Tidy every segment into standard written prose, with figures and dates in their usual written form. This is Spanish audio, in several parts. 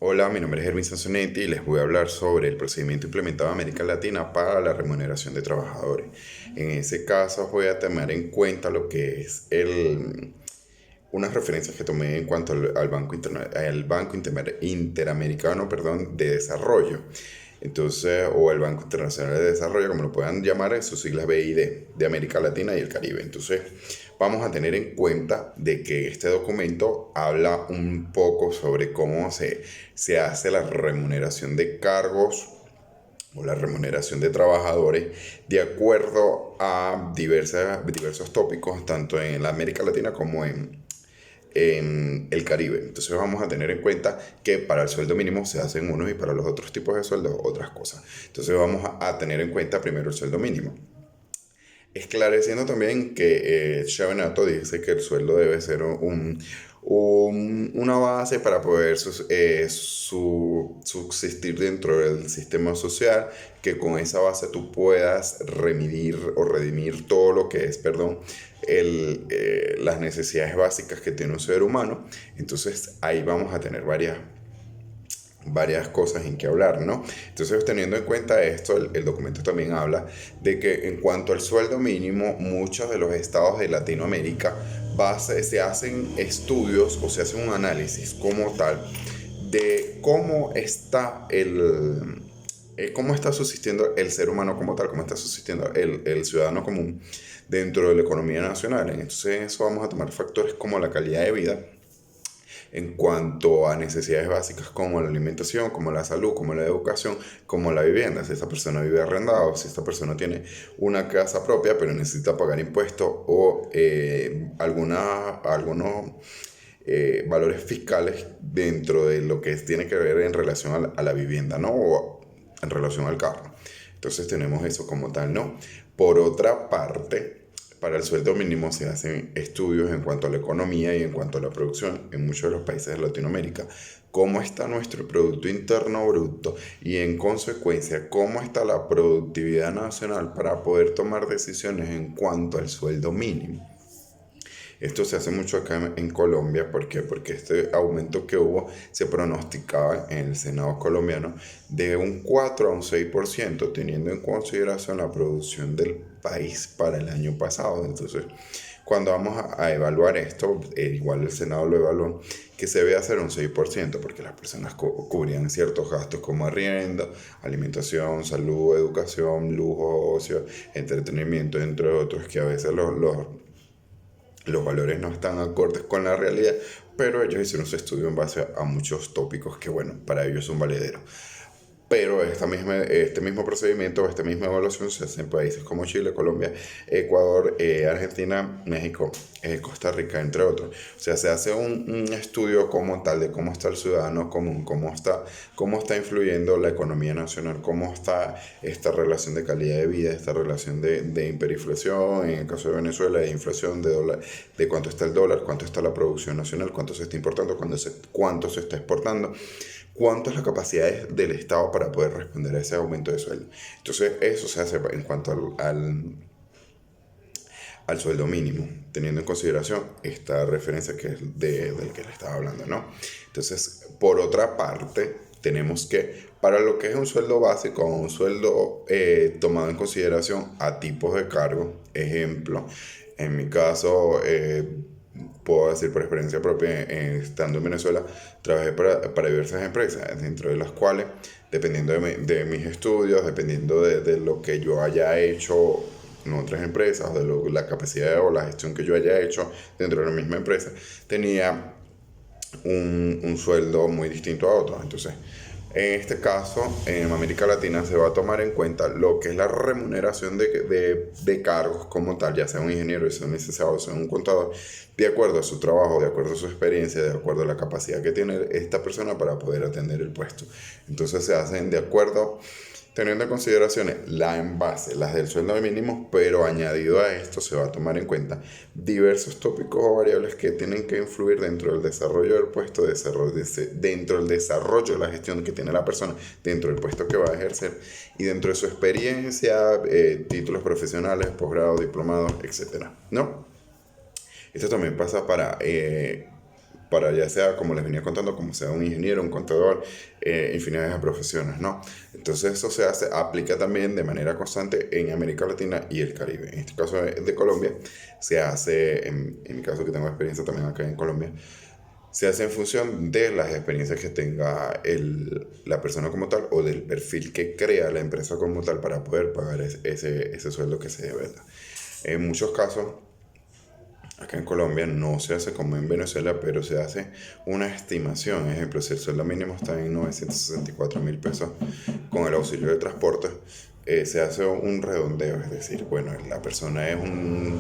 Hola, mi nombre es Erwin Sansonetti y les voy a hablar sobre el procedimiento implementado en América Latina para la remuneración de trabajadores. En ese caso voy a tomar en cuenta lo que es unas referencias que tomé en cuanto al Banco Interamericano, perdón, de Desarrollo. Entonces, o el Banco Internacional de Desarrollo, como lo puedan llamar, en sus siglas BID, de América Latina y el Caribe. Entonces, vamos a tener en cuenta de que este documento habla un poco sobre cómo se hace la remuneración de cargos o la remuneración de trabajadores de acuerdo a diversos tópicos, tanto en la América Latina como en el Caribe. Entonces vamos a tener en cuenta que para el sueldo mínimo se hacen unos y para los otros tipos de sueldos otras cosas. Entonces vamos a tener en cuenta primero el sueldo mínimo. Esclareciendo también que Shabanato dice que el sueldo debe ser una base para poder subsistir dentro del sistema social, que con esa base tú puedas remidir o redimir todo lo que es, perdón, las necesidades básicas que tiene un ser humano. Entonces ahí vamos a tener varias cosas en que hablar, ¿no? Entonces, teniendo en cuenta esto, el documento también habla de que en cuanto al sueldo mínimo, muchos de los estados de Latinoamérica se hacen estudios o se hace un análisis como tal de cómo está subsistiendo el ser humano como tal, cómo está subsistiendo el ciudadano común dentro de la economía nacional. Entonces, en eso vamos a tomar factores como la calidad de vida, en cuanto a necesidades básicas como la alimentación, como la salud, como la educación, como la vivienda. Si esta persona vive arrendado, si esta persona tiene una casa propia pero necesita pagar impuestos o algunos valores fiscales dentro de lo que tiene que ver en relación a la vivienda, ¿no? O en relación al carro. Entonces tenemos eso como tal, ¿no? Por otra parte, para el sueldo mínimo se hacen estudios en cuanto a la economía y en cuanto a la producción en muchos de los países de Latinoamérica. Cómo está nuestro Producto Interno Bruto y en consecuencia cómo está la productividad nacional para poder tomar decisiones en cuanto al sueldo mínimo. Esto se hace mucho acá en Colombia. ¿Por qué? Porque este aumento que hubo se pronosticaba en el Senado colombiano de un 4 a un 6%, teniendo en consideración la producción del país para el año pasado. Entonces, cuando vamos a evaluar esto, igual el Senado lo evaluó, que se debe hacer un 6%, porque las personas cubrían ciertos gastos como arriendo, alimentación, salud, educación, lujo, ocio, entretenimiento, entre otros, que a veces los valores no están acordes con la realidad, pero ellos hicieron su estudio en base a muchos tópicos que, bueno, para ellos son valederos. Pero este mismo procedimiento, esta misma evaluación se hace en países como Chile, Colombia, Ecuador, Argentina, México, Costa Rica, entre otros. O sea, se hace un estudio como tal de cómo está el ciudadano común, cómo está influyendo la economía nacional, cómo está esta relación de calidad de vida, esta relación de hiperinflación, en el caso de Venezuela, de inflación, de dólar, de cuánto está el dólar, cuánto está la producción nacional, cuánto se está importando, cuánto se está exportando, cuánto es la capacidad del Estado para poder responder a ese aumento de sueldo. Entonces, eso se hace en cuanto al sueldo mínimo, teniendo en consideración esta referencia que es del que le estaba hablando, ¿no? Entonces, por otra parte, tenemos que, para lo que es un sueldo básico, un sueldo tomado en consideración a tipos de cargo, ejemplo, en mi caso, puedo decir por experiencia propia, estando en Venezuela, trabajé para diversas empresas, dentro de las cuales, dependiendo de mis estudios, dependiendo de lo que yo haya hecho en otras empresas, la capacidad o la gestión que yo haya hecho dentro de la misma empresa, tenía un sueldo muy distinto a otros. Entonces, en este caso, en América Latina se va a tomar en cuenta lo que es la remuneración de cargos como tal, ya sea un ingeniero, sea un licenciado, sea un contador, de acuerdo a su trabajo, de acuerdo a su experiencia, de acuerdo a la capacidad que tiene esta persona para poder atender el puesto. Entonces se hacen de acuerdo, teniendo en consideración la en base, las del sueldo mínimo, pero añadido a esto se va a tomar en cuenta diversos tópicos o variables que tienen que influir dentro del desarrollo del puesto, dentro del desarrollo de la gestión que tiene la persona, dentro del puesto que va a ejercer y dentro de su experiencia, títulos profesionales, posgrado, diplomados, etcétera, ¿no? Esto también pasa para ya sea, como les venía contando, como sea un ingeniero, un contador, infinidad de profesiones, ¿no? Entonces eso aplica también de manera constante en América Latina y el Caribe. En este caso de Colombia, se hace, en mi caso que tengo experiencia también acá en Colombia, se hace en función de las experiencias que tenga la persona como tal o del perfil que crea la empresa como tal para poder pagar ese sueldo que se debe dar. En muchos casos, acá en Colombia no se hace como en Venezuela, pero se hace una estimación. Por ejemplo, si el sueldo mínimo está en 964.000 pesos con el auxilio de transporte, se hace un redondeo, es decir, bueno, la persona es en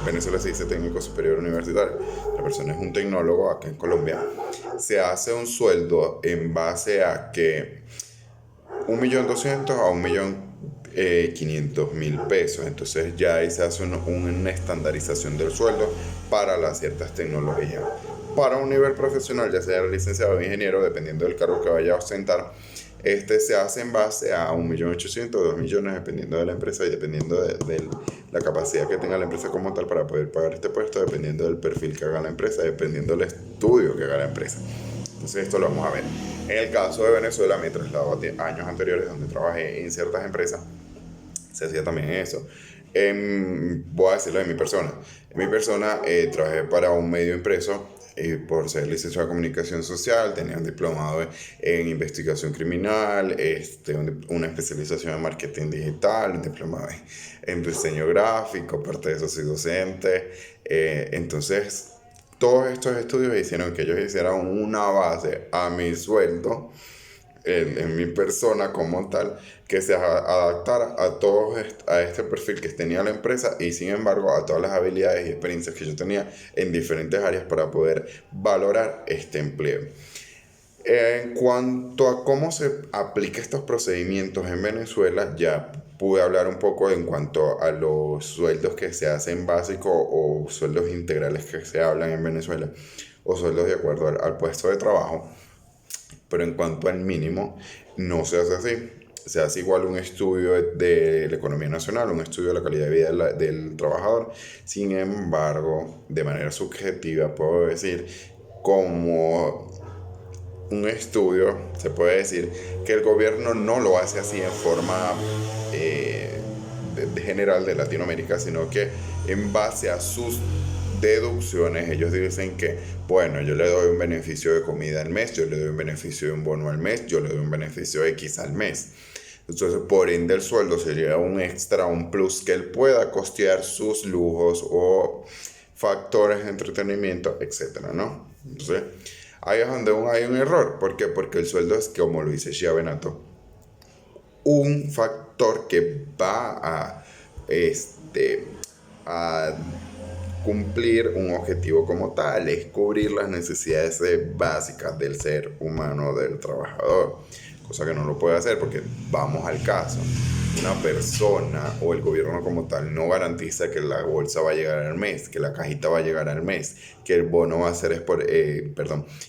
Venezuela se dice técnico superior universitario, la persona es un tecnólogo. Acá en Colombia se hace un sueldo en base a que 1.200.000 a 1.500.000 pesos. Entonces ya ahí se hace una estandarización del sueldo para las ciertas tecnologías. Para un nivel profesional, ya sea licenciado o ingeniero, dependiendo del cargo que vaya a ostentar, se hace en base a 1.800.000 o 2 millones, dependiendo de la empresa y dependiendo de la capacidad que tenga la empresa como tal para poder pagar este puesto, dependiendo del perfil que haga la empresa, dependiendo del estudio que haga la empresa. Entonces esto lo vamos a ver. En el caso de Venezuela, me trasladó a años anteriores donde trabajé en ciertas empresas, se hacía también eso. Voy a decirlo de mi persona. En mi persona trabajé para un medio impreso por ser licenciado de comunicación social, tenía un diplomado en investigación criminal, una especialización en marketing digital, un diplomado en diseño gráfico, aparte de eso soy docente. Entonces, todos estos estudios hicieron que ellos hicieran una base a mi sueldo en mi persona como tal, que se adaptara a este perfil que tenía la empresa y sin embargo a todas las habilidades y experiencias que yo tenía en diferentes áreas para poder valorar este empleo. En cuanto a cómo se aplica estos procedimientos en Venezuela, ya pude hablar un poco en cuanto a los sueldos que se hacen básicos o sueldos integrales que se hablan en Venezuela o sueldos de acuerdo al puesto de trabajo. Pero en cuanto al mínimo, no se hace así. Se hace igual un estudio de la economía nacional, un estudio de la calidad de vida del trabajador. Sin embargo, de manera subjetiva, puedo decir, como un estudio, se puede decir que el gobierno no lo hace así en forma de general de Latinoamérica, sino que en base a sus deducciones, ellos dicen que, bueno, yo le doy un beneficio de comida al mes, yo le doy un beneficio de un bono al mes, yo le doy un beneficio X al mes. Entonces, por ende, el sueldo sería un extra, un plus que él pueda costear sus lujos o factores de entretenimiento, etcétera, ¿no? Entonces, ahí es donde hay un error. ¿Por qué? Porque el sueldo es, como lo dice Shia Benato, un factor que va a cumplir un objetivo como tal, es cubrir las necesidades básicas del ser humano, del trabajador, cosa que no lo puede hacer porque vamos al caso. Una persona o el gobierno como tal no garantiza que la bolsa va a llegar al mes, que la cajita va a llegar al mes, que el bono va a ser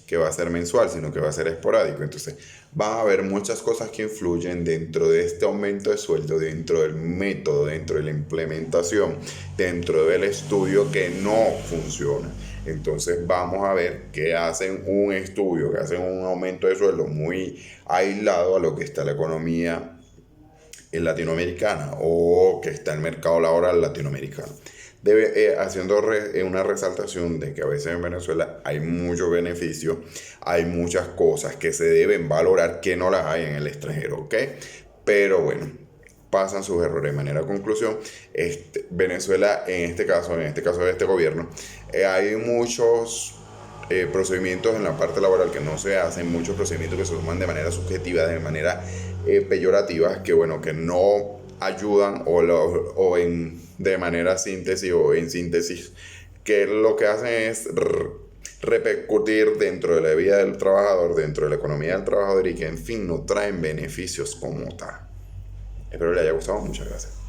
que va a ser mensual, sino que va a ser esporádico. Entonces van a haber muchas cosas que influyen dentro de este aumento de sueldo, dentro del método, dentro de la implementación, dentro del estudio que no funciona. Entonces vamos a ver que hacen un estudio, que hacen un aumento de sueldo muy aislado a lo que está la economía latinoamericana o que está el mercado laboral latinoamericano. Haciendo una resaltación de que a veces en Venezuela hay mucho beneficio, hay muchas cosas que se deben valorar que no las hay en el extranjero, ¿ok? Pero bueno, pasan sus errores. De manera de conclusión, Venezuela, en este caso de este gobierno, hay muchos procedimientos en la parte laboral que no se hacen, muchos procedimientos que se toman de manera subjetiva, de manera peyorativa, que bueno, que no ayudan de manera síntesis o en síntesis, que lo que hacen es repercutir dentro de la vida del trabajador, dentro de la economía del trabajador y que en fin no traen beneficios como tal. Espero les haya gustado, muchas gracias.